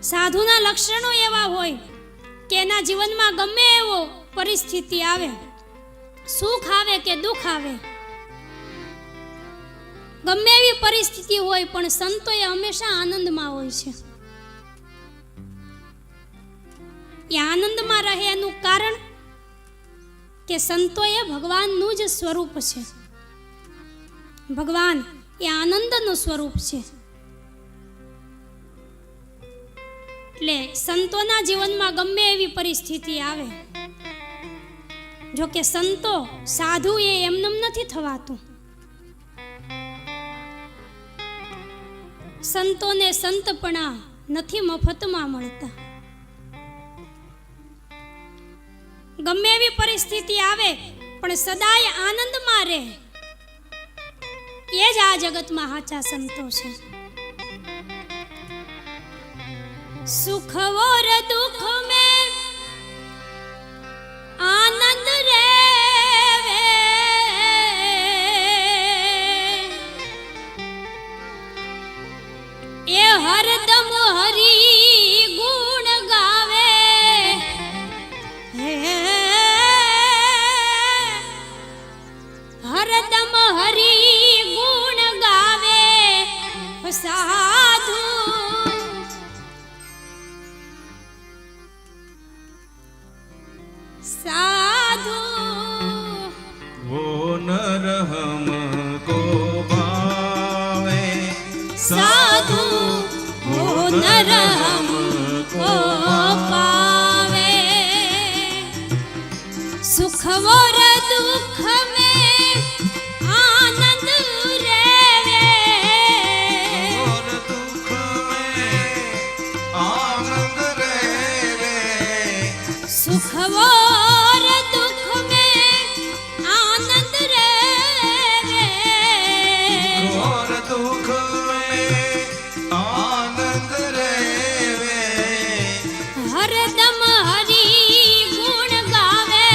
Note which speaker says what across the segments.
Speaker 1: સાધુના લક્ષણો એવા હોય કે એના જીવનમાં ગમે એવો પરિસ્થિતિ આવે, સુખ આવે કે દુઃખ આવે, ગમે એવી પરિસ્થિતિ હોય પણ સંતો એ હંમેશા આનંદમાં હોય છે. એ આનંદમાં રહે એનું કારણ કે સંતો એ ભગવાનનું જ સ્વરૂપ છે. ભગવાન એ આનંદનું સ્વરૂપ છે. એટલે સંતોના જીવનમાં ગમે એવી પરિસ્થિતિ આવે, જો કે સંતો સાધુ એ એમનેમ નથી થવાતું. સંતોને સંતપણા નથી મફતમાં મળતા. ગમે એવી પરિસ્થિતિ આવે પણ સદાય આનંદમાં રહે, એ જ આ જગતમાં સાચા સંતો છે. સુખ और दुख में आनंद रेवे, ये हरदम हरि गुण गावे, हरदम हरि गुण गावे साधु. साधु
Speaker 2: वो नर हमको भावे,
Speaker 1: साधु वो नर हमको पावे. सुख और दुख में आनंद रेवे,
Speaker 2: और दुख में आनंद रेवे,
Speaker 1: सुख और दुख में आनंद रेवे,
Speaker 2: और दुख में आनंद रेवे,
Speaker 1: हरदम हरि गुण गावे,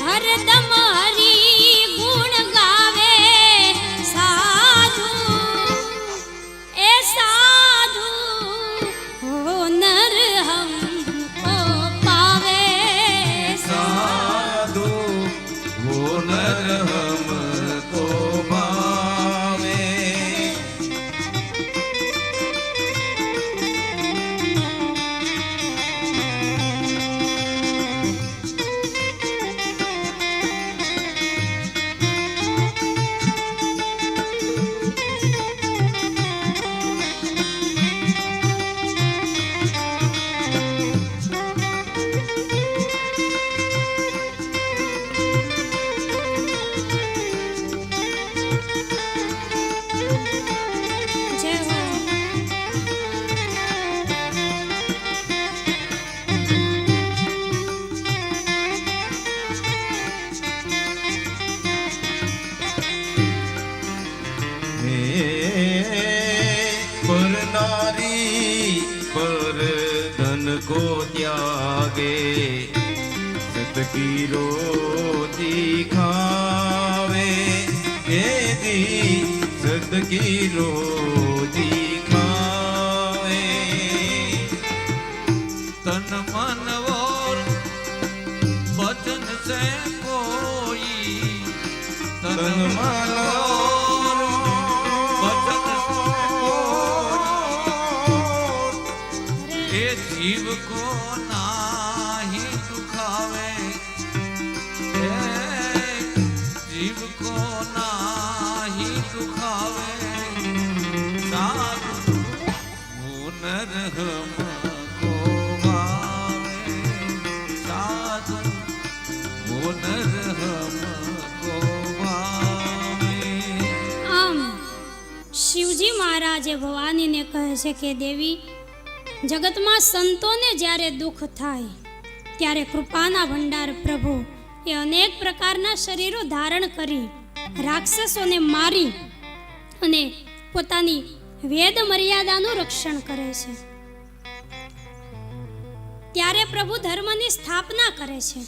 Speaker 1: हरदम हरि गुण गावे साधु. ए साधु हो नर हमको पावे,
Speaker 2: साधु वो नर हमको भावे.
Speaker 1: जय हो.
Speaker 2: पर नारी पर धन को त्यागे, सत की रोटी खावे, यदि सत की रोटी खावे. तन मन और वचन से कोई, तन मन और वचन से कोई, ये जीव को नाही दुखावे, जीव को नाही दुखावे. साधु वो नर हमको भावे, साधु वो नर हमको भावे.
Speaker 1: આમ શિવજી મહારાજે ભવાનીને કહે છે કે દેવી, જગતમાં સંતોને જ્યારે દુઃખ થાય ત્યારે કૃપાના ભંડાર પ્રભુ એ અનેક પ્રકારના શરીરો ધારણ કરી રાક્ષસોને મારી અને પોતાની વેદ મર્યાદાનું રક્ષણ કરે છે. ત્યારે પ્રભુ ધર્મની સ્થાપના કરે છે.